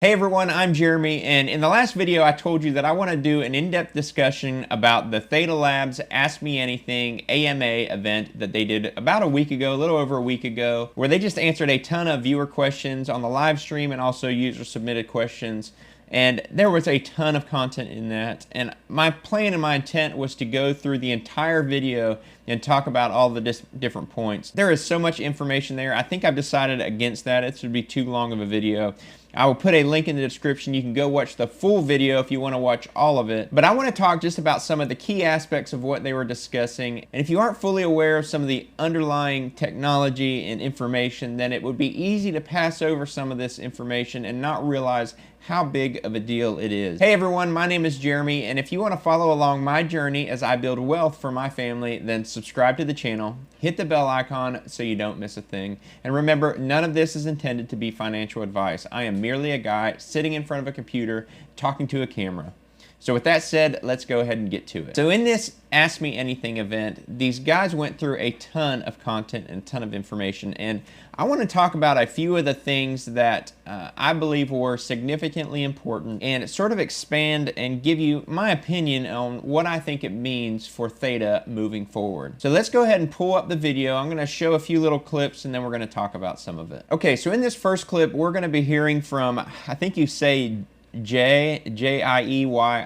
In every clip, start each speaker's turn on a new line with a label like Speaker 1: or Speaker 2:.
Speaker 1: Hey everyone, I'm Jeremy, and in the last video I told you that I want to do an in-depth discussion about the Theta Labs Ask Me Anything AMA event that they did about a week ago, a little over a week ago, where they just answered a ton of viewer questions on the live stream and also user-submitted questions. And there was a ton of content in that, and my plan and my intent was to go through the entire video and talk about all the different points. There is so much information there. I think I've decided against that. It would be too long of a video. I will put a link in the description. You can go watch the full video if you want to watch all of it. But I want to talk just about some of the key aspects of what they were discussing. And if you aren't fully aware of some of the underlying technology and information, then it would be easy to pass over some of this information and not realize how big of a deal it is. Hey everyone, my name is Jeremy, and if you want to follow along my journey as I build wealth for my family, then subscribe to the channel, hit the bell icon so you don't miss a thing. And remember, none of this is intended to be financial advice. I am merely a guy sitting in front of a computer talking to a camera. So with that said, let's go ahead and get to it. So in this Ask Me Anything event, these guys went through a ton of content and a ton of information, and I want to talk about a few of the things that I believe were significantly important and sort of expand and give you my opinion on what I think it means for Theta moving forward. So let's go ahead and pull up the video. I'm going to show a few little clips and then we're going to talk about some of it. Okay, so in this first clip, we're going to be hearing from, I think you say J-I-E-Y-I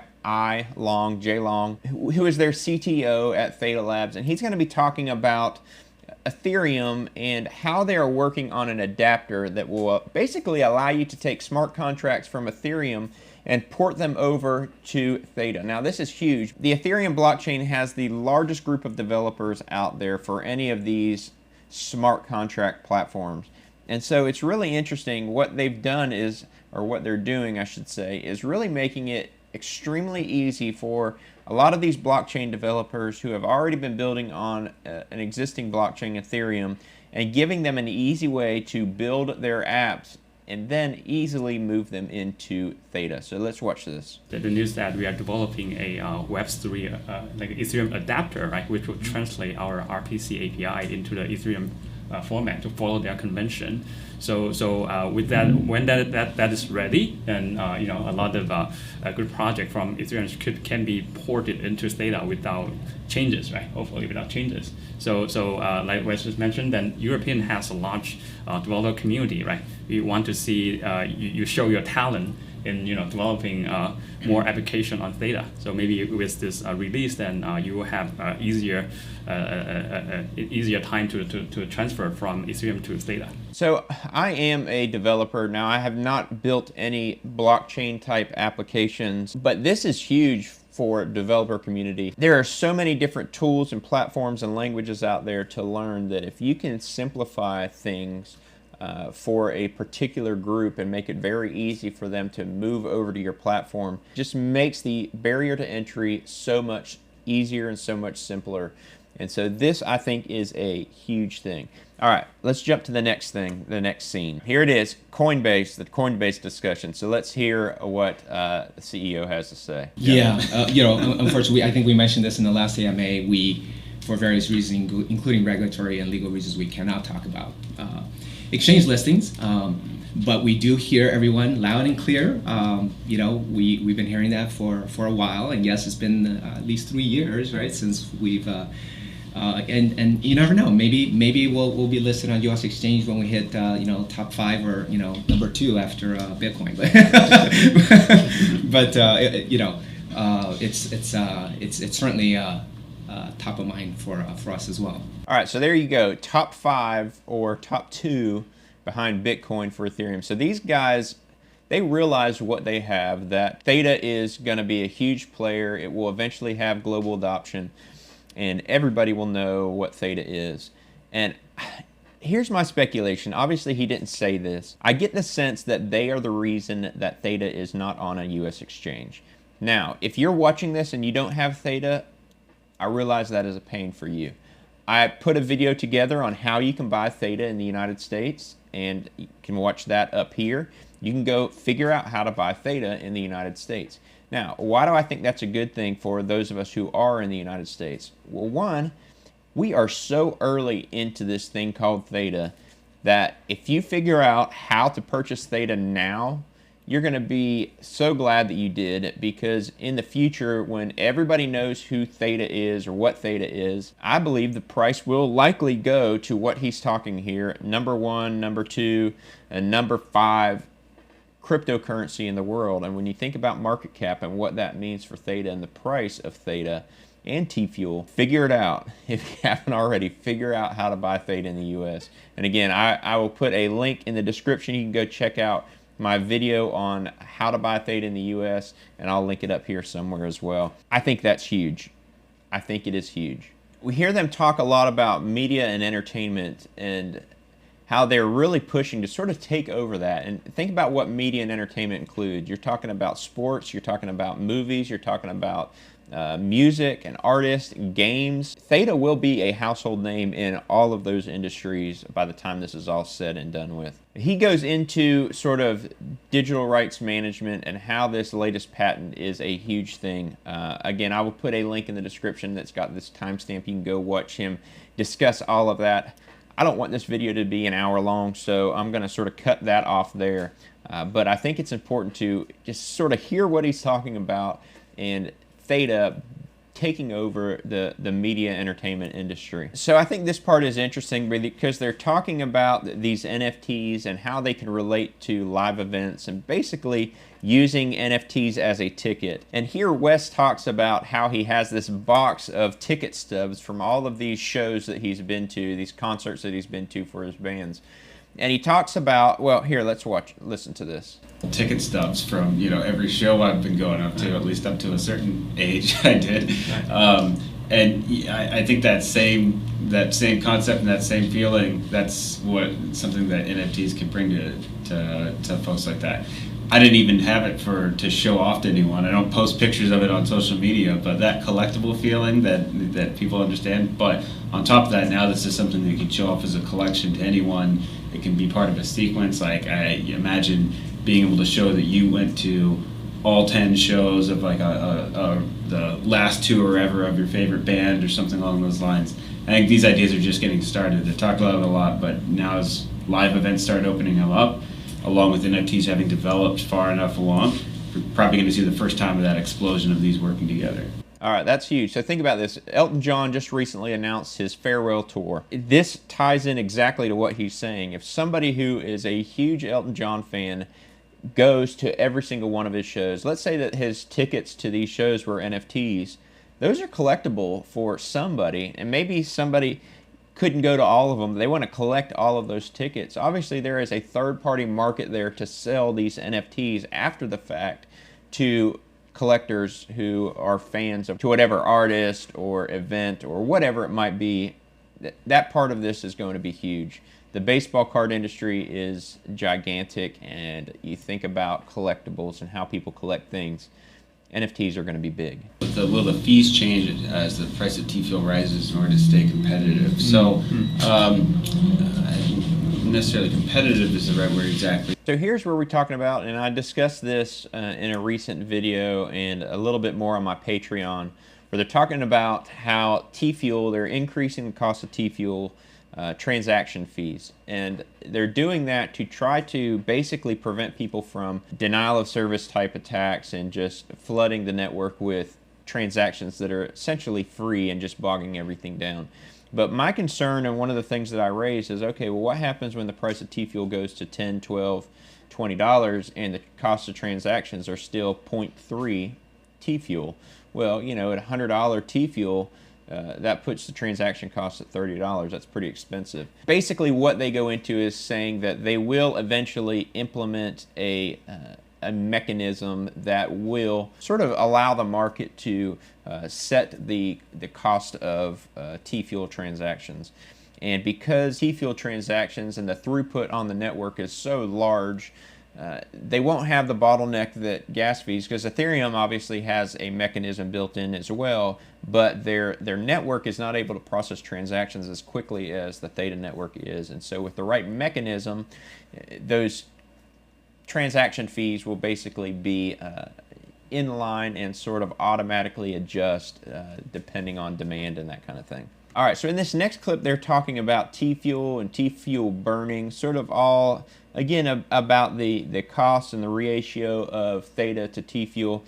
Speaker 1: Long, J Long, who is their CTO at Theta Labs, and he's going to be talking about Ethereum and how they are working on an adapter that will basically allow you to take smart contracts from Ethereum and port them over to Theta. Now this is huge. The Ethereum blockchain has the largest group of developers out there for any of these smart contract platforms. And so it's really interesting. What they've done is, or what they're doing I should say, is really making it extremely easy for a lot of these blockchain developers who have already been building on an existing blockchain, Ethereum, and giving them an easy way to build their apps and then easily move them into Theta. So let's watch this.
Speaker 2: The news that we are developing a Web3 like Ethereum adapter, right, which will translate our RPC API into the Ethereum format to follow their convention. So with that, when that is ready, then a lot of a good project from Ethereum can be ported into Theta without changes, right? Hopefully without changes. So like Wes just mentioned, then European has a large developer community, right? We want to see you show your talent in developing more application on Theta. So maybe with this release, then you will have easier time to transfer from Ethereum to Theta.
Speaker 1: So I am a developer. Now I have not built any blockchain type applications, but this is huge for developer community. There are so many different tools and platforms and languages out there to learn that if you can simplify things for a particular group and make it very easy for them to move over to your platform, just makes the barrier to entry so much easier and so much simpler. And so this, I think, is a huge thing. All right, let's jump to the next thing, the next scene. Here it is, Coinbase, the Coinbase discussion. So let's hear what the CEO has to say.
Speaker 3: Yeah, unfortunately, I think we mentioned this in the last AMA. We, for various reasons, including regulatory and legal reasons, we cannot talk about exchange listings, but we do hear everyone loud and clear. We've been hearing that for a while, and yes, it's been at least 3 years, right, since we've and you never know. Maybe we'll be listed on U.S. exchange when we hit top 5 or number 2 after Bitcoin. But it's certainly top of mind for us as well.
Speaker 1: All right, so there you go, top 5 or top 2 behind Bitcoin for Ethereum. So these guys, they realize what they have, that Theta is going to be a huge player. It will eventually have global adoption, and everybody will know what Theta is. And here's my speculation. Obviously, he didn't say this. I get the sense that they are the reason that Theta is not on a U.S. exchange. Now, if you're watching this and you don't have Theta, I realize that is a pain for you. I put a video together on how you can buy Theta in the United States, and you can watch that up here. You can go figure out how to buy Theta in the United States. Now, why do I think that's a good thing for those of us who are in the United States? Well, one, we are so early into this thing called Theta that if you figure out how to purchase Theta now, you're going to be so glad that you did, because in the future, when everybody knows who Theta is or what Theta is, I believe the price will likely go to what he's talking here, number 1, number 2, and number 5 cryptocurrency in the world. And when you think about market cap and what that means for Theta and the price of Theta and TFuel, figure it out. If you haven't already, figure out how to buy Theta in the US. And again, I will put a link in the description. You can go check out my video on how to buy Theta in the US, and I'll link it up here somewhere as well. I think that's huge. I think it is huge. We hear them talk a lot about media and entertainment and how they're really pushing to sort of take over that. And think about what media and entertainment include. You're talking about sports, you're talking about movies, you're talking about music and artists, games. Theta will be a household name in all of those industries by the time this is all said and done with. He goes into sort of digital rights management and how this latest patent is a huge thing. Again, I will put a link in the description that's got this timestamp. You can go watch him discuss all of that. I don't want this video to be an hour long, so I'm going to sort of cut that off there. But I think it's important to just sort of hear what he's talking about and Theta taking over the media entertainment industry. So I think this part is interesting because they're talking about these NFTs and how they can relate to live events and basically using NFTs as a ticket. And here Wes talks about how he has this box of ticket stubs from all of these shows that he's been to, these concerts that he's been to for his bands. And he talks about, well, here, listen to this.
Speaker 4: Ticket stubs from, every show I've been going up to, at least up to a certain age I did. And I think that same concept and that same feeling, that's something that NFTs can bring to folks like that. I didn't even have it to show off to anyone. I don't post pictures of it on social media, but that collectible feeling that people understand. But on top of that, now this is something that you can show off as a collection to anyone. It can be part of a sequence. Like, I imagine being able to show that you went to all 10 shows of like the last tour ever of your favorite band or something along those lines. I think these ideas are just getting started. They talk about it a lot, but now as live events start opening them up, along with NFTs having developed far enough along, we're probably going to see the first time of that explosion of these working together.
Speaker 1: All right, that's huge. So think about this. Elton John just recently announced his farewell tour. This ties in exactly to what he's saying. If somebody who is a huge Elton John fan goes to every single one of his shows, let's say that his tickets to these shows were NFTs, those are collectible for somebody, and maybe somebody couldn't go to all of them. They want to collect all of those tickets. Obviously, there is a third-party market there to sell these NFTs after the fact to collectors who are fans of to whatever artist or event or whatever it might be. That part of this is going to be huge. The baseball card industry is gigantic, and you think about collectibles and how people collect things, NFTs are going to be big.
Speaker 4: Will the fees change as the price of TFuel rises in order to stay competitive? So, necessarily competitive is the right word exactly.
Speaker 1: So here's where we're talking about, and I discussed this in a recent video and a little bit more on my Patreon, where they're talking about how TFuel, they're increasing the cost of TFuel transaction fees, and they're doing that to try to basically prevent people from denial of service type attacks and just flooding the network with transactions that are essentially free and just bogging everything down. But my concern, and one of the things that I raised, is okay, well, what happens when the price of TFuel goes to $10, $12, $20 and the cost of transactions are still 0.3 TFuel? Well, at $100 TFuel, that puts the transaction cost at $30. That's pretty expensive. Basically, what they go into is saying that they will eventually implement a mechanism that will sort of allow the market to set the cost of TFuel transactions. And because TFuel transactions and the throughput on the network is so large, they won't have the bottleneck that gas fees, because Ethereum obviously has a mechanism built in as well, but their network is not able to process transactions as quickly as the Theta network is. And so with the right mechanism, those transaction fees will basically be in line and sort of automatically adjust depending on demand and that kind of thing. All right, so in this next clip, they're talking about TFuel and TFuel burning, sort of all, again, about the cost and the ratio of Theta to TFuel.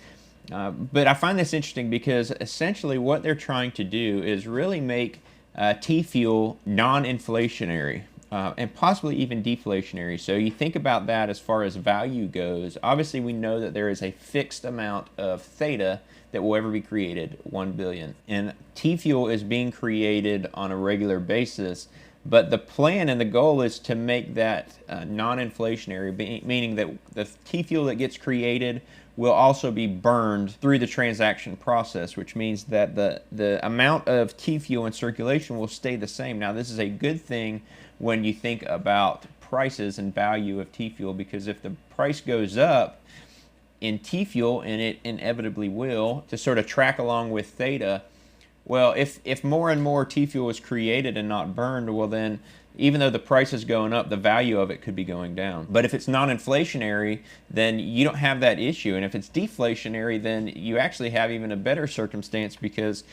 Speaker 1: But I find this interesting because essentially what they're trying to do is really make TFuel non-inflationary and possibly even deflationary. So you think about that as far as value goes. Obviously, we know that there is a fixed amount of Theta that will ever be created, 1 billion. And TFuel is being created on a regular basis, but the plan and the goal is to make that non-inflationary, meaning that the TFuel that gets created will also be burned through the transaction process, which means that the amount of TFuel in circulation will stay the same. Now, this is a good thing when you think about prices and value of TFuel, because if the price goes up in TFuel, and it inevitably will, to sort of track along with Theta, well, if more and more TFuel is created and not burned, well then, even though the price is going up, the value of it could be going down. But if it's non-inflationary, then you don't have that issue. And if it's deflationary, then you actually have even a better circumstance, because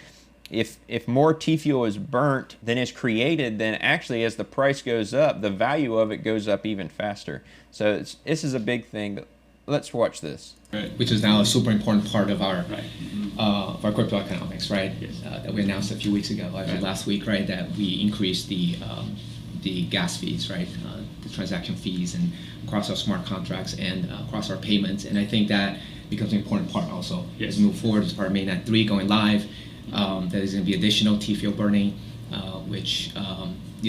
Speaker 1: if more TFuel is burnt than is created, then actually as the price goes up, the value of it goes up even faster. So this is a big thing. Let's watch this.
Speaker 3: Right. Which is now a super important part of our crypto economics, right?
Speaker 2: Yes.
Speaker 3: That we announced a few weeks ago, last week, right? That we increased the gas fees, right? The transaction fees, and across our smart contracts and across our payments. And I think that becomes an important part also as we move forward as part of Mainnet 3 going live. There is going to be additional TFuel burning, which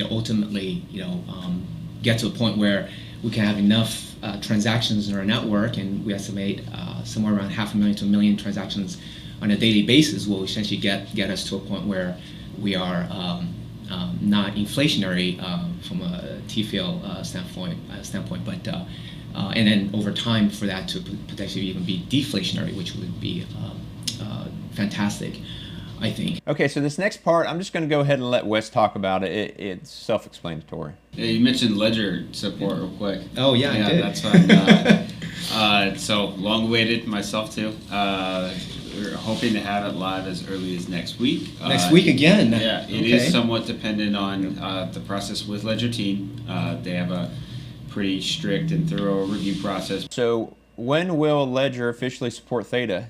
Speaker 3: ultimately get to a point where we can have enough transactions in our network, and we estimate somewhere around 500,000 to 1 million transactions on a daily basis will essentially get us to a point where we are not inflationary from a TFuel standpoint, but and then over time for that to potentially even be deflationary, which would be fantastic, I think.
Speaker 1: Okay, so this next part, I'm just going to go ahead and let Wes talk about it. It's self-explanatory.
Speaker 4: Yeah, you mentioned Ledger support real quick.
Speaker 3: Oh yeah, I did.
Speaker 4: That's fine. So long-awaited myself too. We're hoping to have it live as early as next week.
Speaker 3: Next week again?
Speaker 4: Yeah, it is somewhat dependent on the process with Ledger team. They have a pretty strict and thorough review process.
Speaker 1: So when will Ledger officially support Theta?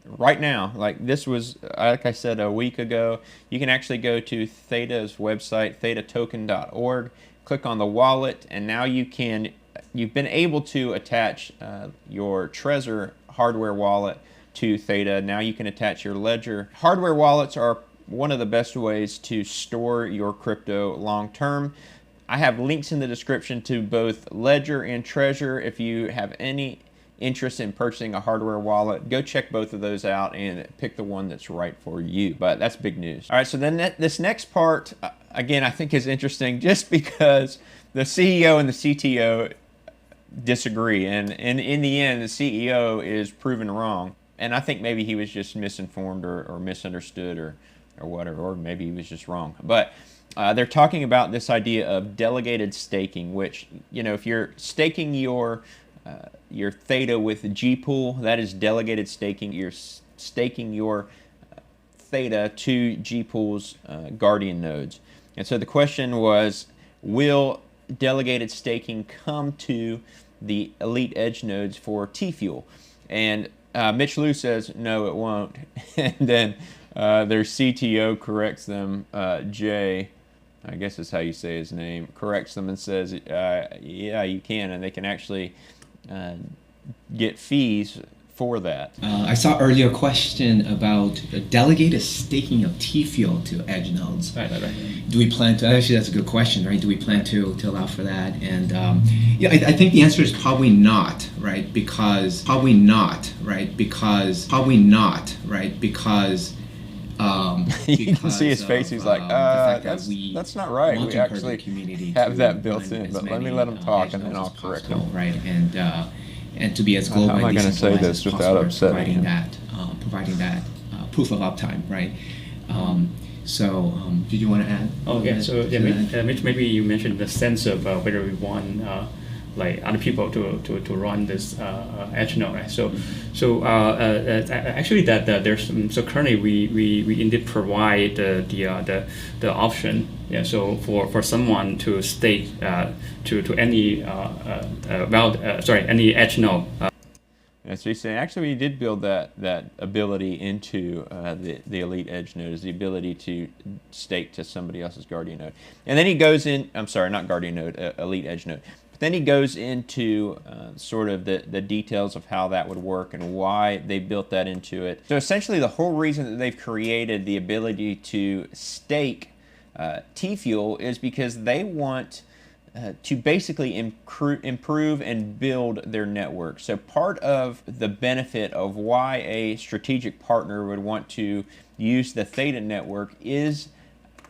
Speaker 1: Right now, like this was, like I said, a week ago. You can actually go to Theta's website, thetatoken.org, click on the wallet, and now you've been able to attach your Trezor hardware wallet to Theta. Now you can attach your Ledger. Hardware wallets are one of the best ways to store your crypto long term. I have links in the description to both Ledger and Trezor. If you have any interest in purchasing a hardware wallet, go check both of those out and pick the one that's right for you. But that's big news. All right, so then this next part, again, I think is interesting just because the CEO and the CTO disagree. And in the end, the CEO is proven wrong. And I think maybe he was just misinformed or misunderstood or whatever, or maybe he was just wrong. But they're talking about this idea of delegated staking, which, if you're staking your Theta with Gpool, that is delegated staking. You're staking your Theta to Gpool's Guardian nodes. And so the question was, will delegated staking come to the Elite Edge nodes for TFuel? And Mitch Liu says, no, it won't. And then their CTO corrects them, Jay, I guess is how you say his name, corrects them and says, yeah, you can, and they can actually get fees for that.
Speaker 3: I saw earlier question about delegated staking of TFuel to edge nodes.
Speaker 2: Right.
Speaker 3: Do we plan to? Actually, that's a good question, right? Do we plan to allow for that? And I think the answer is probably not, right? Because you
Speaker 1: can see his face. He's like, that's not right. We actually have that built in. But let me let him talk, and then I'll correct him.
Speaker 3: Right, and to be as global
Speaker 1: How am I going to say this without upsetting him?
Speaker 3: Providing that proof of uptime, right? Did you want to add?
Speaker 2: Oh yeah. So Mitch, maybe you mentioned the sense of whether we want like other people to run this edge node, right? Actually there's so currently we indeed provide the option, yeah. So for someone to stake to any any edge node.
Speaker 1: And so he's saying, actually, we did build that ability into the Elite Edge node, is the ability to stake to somebody else's Guardian node. And then he goes in, I'm sorry, not Guardian node, Elite Edge node. But then he goes into sort of the details of how that would work and why they built that into it. So essentially, the whole reason that they've created the ability to stake TFuel is because they want to basically improve and build their network. So part of the benefit of why a strategic partner would want to use the Theta network is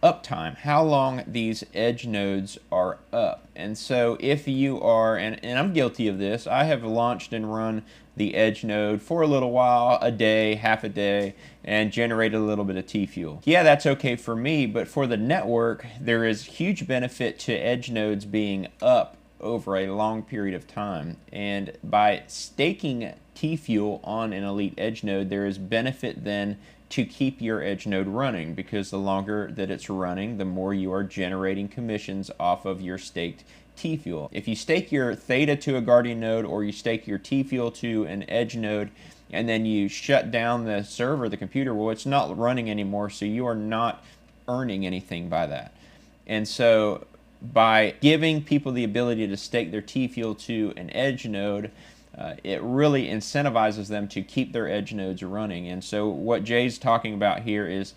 Speaker 1: uptime, how long these edge nodes are up. And so if you are, and I'm guilty of this, I have launched and run the edge node for a little while, a day, half a day, and generated a little bit of TFuel. Yeah, that's okay for me, but for the network, there is huge benefit to edge nodes being up over a long period of time. And by staking TFuel on an Elite Edge node, there is benefit then to keep your edge node running, because the longer that it's running, the more you are generating commissions off of your staked TFuel. If you stake your Theta to a Guardian node, or you stake your TFuel to an edge node, and then you shut down the server, the computer, well, it's not running anymore, so you are not earning anything by that. And so by giving people the ability to stake their TFuel to an edge node, it really incentivizes them to keep their edge nodes running. And so what Jay's talking about here is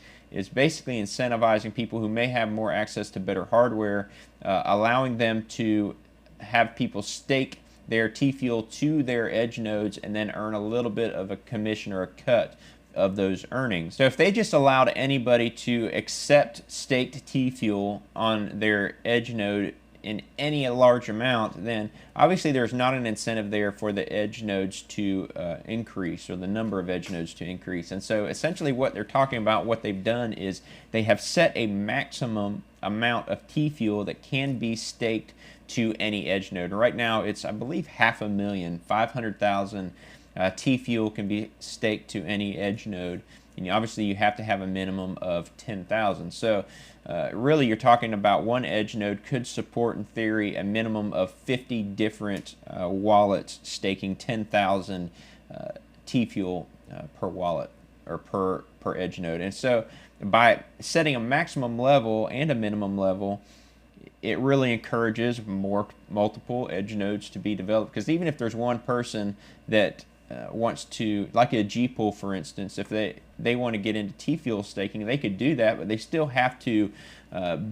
Speaker 1: basically incentivizing people who may have more access to better hardware, allowing them to have people stake their TFuel to their edge nodes and then earn a little bit of a commission or a cut of those earnings. So if they just allowed anybody to accept staked TFuel on their edge node in any large amount, then obviously there's not an incentive there for the edge nodes to increase, or the number of edge nodes to increase. And so essentially what they're talking about, what they've done is they have set a maximum amount of TFuel that can be staked to any edge node. Right now it's, I believe, 500,000, 500,000 TFuel can be staked to any edge node. And obviously you have to have a minimum of 10,000. So really you're talking about one edge node could support, in theory, a minimum of 50 different wallets staking 10,000 TFuel per wallet, or per edge node. And so by setting a maximum level and a minimum level, it really encourages multiple edge nodes to be developed. Because even if there's one person that wants to, like a G-Pool for instance, if they want to get into TFuel staking, they could do that, but they still have to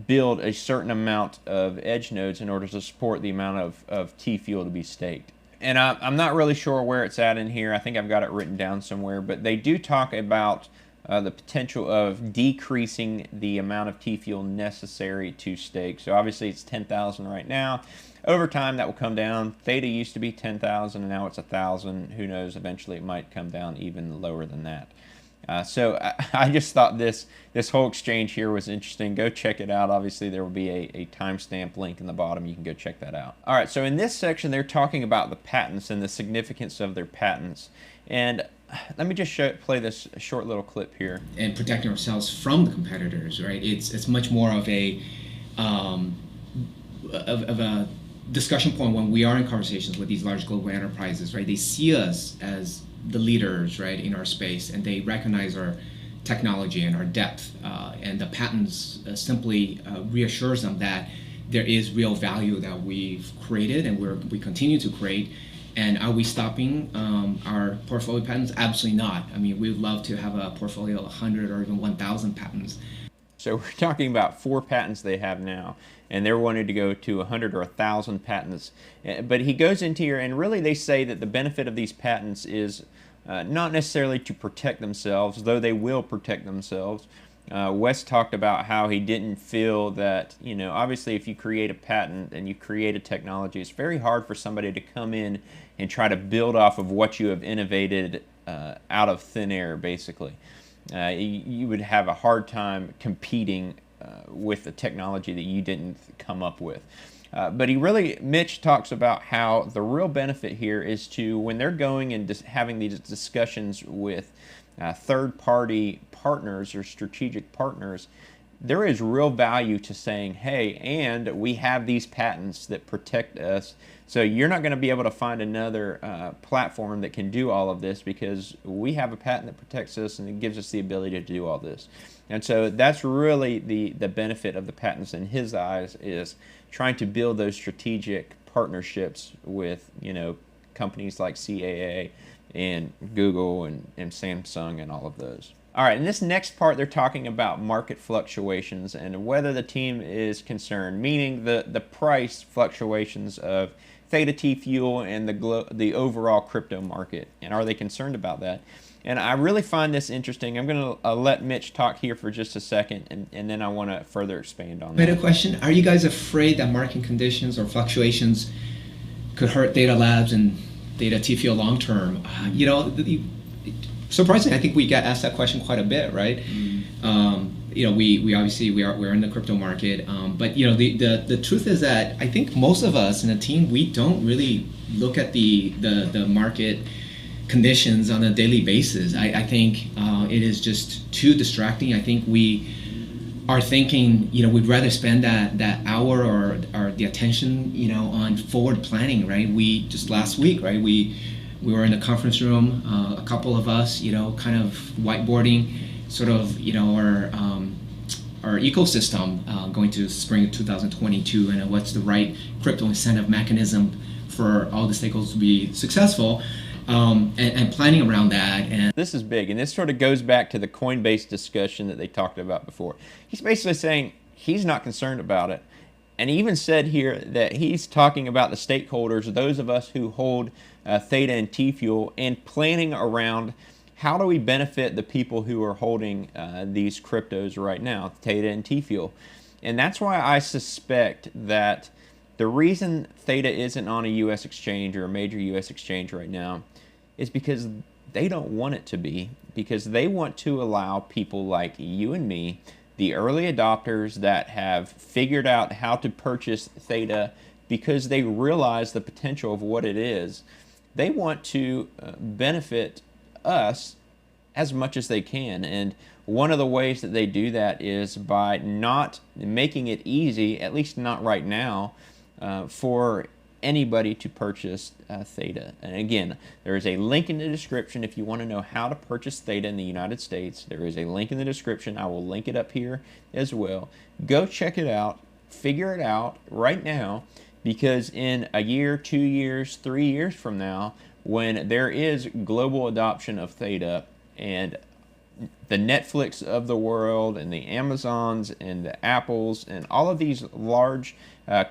Speaker 1: build a certain amount of edge nodes in order to support the amount of TFuel to be staked. And I'm not really sure where it's at in here. I think I've got it written down somewhere, but they do talk about the potential of decreasing the amount of TFuel necessary to stake. So obviously it's 10,000 right now. Over time that will come down. Theta used to be 10,000 and now it's 1,000. Who knows, eventually it might come down even lower than that. So I just thought this whole exchange here was interesting. Go check it out. Obviously there will be a timestamp link in the bottom. You can go check that out. All right, so in this section they're talking about the patents and the significance of their patents. And let me just play this short little clip here.
Speaker 3: And protecting ourselves from the competitors, right? It's much more of a discussion point when we are in conversations with these large global enterprises, right? They see us as the leaders, right, in our space, and they recognize our technology and our depth, and the patents simply reassures them that there is real value that we've created and we continue to create. And are we stopping our portfolio patents? Absolutely not. I mean, we'd love to have a portfolio of 100 or even 1,000 patents.
Speaker 1: So we're talking about 4 patents they have now, and they're wanting to go to 100 or 1,000 patents. But he goes into here, and really they say that the benefit of these patents is not necessarily to protect themselves, though they will protect themselves. Wes talked about how he didn't feel that, obviously if you create a patent and you create a technology, it's very hard for somebody to come in and try to build off of what you have innovated out of thin air, basically. You would have a hard time competing with the technology that you didn't come up with. But Mitch talks about how the real benefit here is to, when they're going and having these discussions with third-party partners or strategic partners, there is real value to saying, hey, and we have these patents that protect us. So you're not going to be able to find another platform that can do all of this, because we have a patent that protects us and it gives us the ability to do all this. And so that's really the benefit of the patents in his eyes, is trying to build those strategic partnerships with, companies like CAA and Google and Samsung and all of those. All right, in this next part, they're talking about market fluctuations and whether the team is concerned, meaning the price fluctuations of Theta TFuel and the overall crypto market, and are they concerned about that? And I really find this interesting. I'm going to let Mitch talk here for just a second, and then I want to further expand on that.
Speaker 3: I had a question. Are you guys afraid that market conditions or fluctuations could hurt Theta Labs and Theta TFuel long term? Surprisingly, I think we get asked that question quite a bit, right? We obviously we're in the crypto market, but the truth is that I think most of us in the team, we don't really look at the market conditions on a daily basis. I think it is just too distracting. I think we are thinking, we'd rather spend that hour or the attention, on forward planning, right? We just last week, right? We were in a conference room, a couple of us, kind of whiteboarding sort of, our ecosystem going to spring of 2022, and what's the right crypto incentive mechanism for all the stakeholders to be successful, and planning around that. And
Speaker 1: this is big, and this sort of goes back to the Coinbase discussion that they talked about before. He's basically saying he's not concerned about it. And he even said here that he's talking about the stakeholders, those of us who hold Theta and TFuel, and planning around how do we benefit the people who are holding these cryptos right now, Theta and TFuel. And that's why I suspect that the reason Theta isn't on a U.S. exchange or a major U.S. exchange right now is because they don't want it to be, because they want to allow people like you and me, the early adopters that have figured out how to purchase Theta because they realize the potential of what it is. They want to benefit us as much as they can. And one of the ways that they do that is by not making it easy, at least not right now, for anybody to purchase Theta. And again, there is a link in the description if you want to know how to purchase Theta in the United States. There is a link in the description. I will link it up here as well. Go check it out. Figure it out right now, because in a year, 2 years, 3 years from now, when there is global adoption of Theta and the Netflix of the world and the Amazons and the Apples and all of these large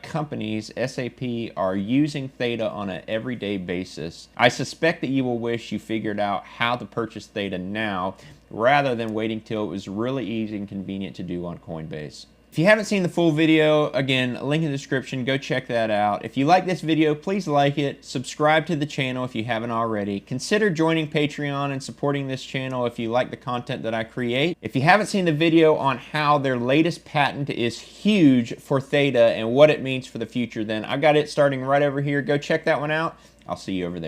Speaker 1: companies, SAP, are using Theta on an everyday basis, I suspect that you will wish you figured out how to purchase Theta now rather than waiting till it was really easy and convenient to do on Coinbase. If you haven't seen the full video, again, link in the description, go check that out. If you like this video, please like it, subscribe to the channel if you haven't already. Consider joining Patreon and supporting this channel if you like the content that I create. If you haven't seen the video on how their latest patent is huge for Theta and what it means for the future, then I got it starting right over here. Go check that one out. I'll see you over there.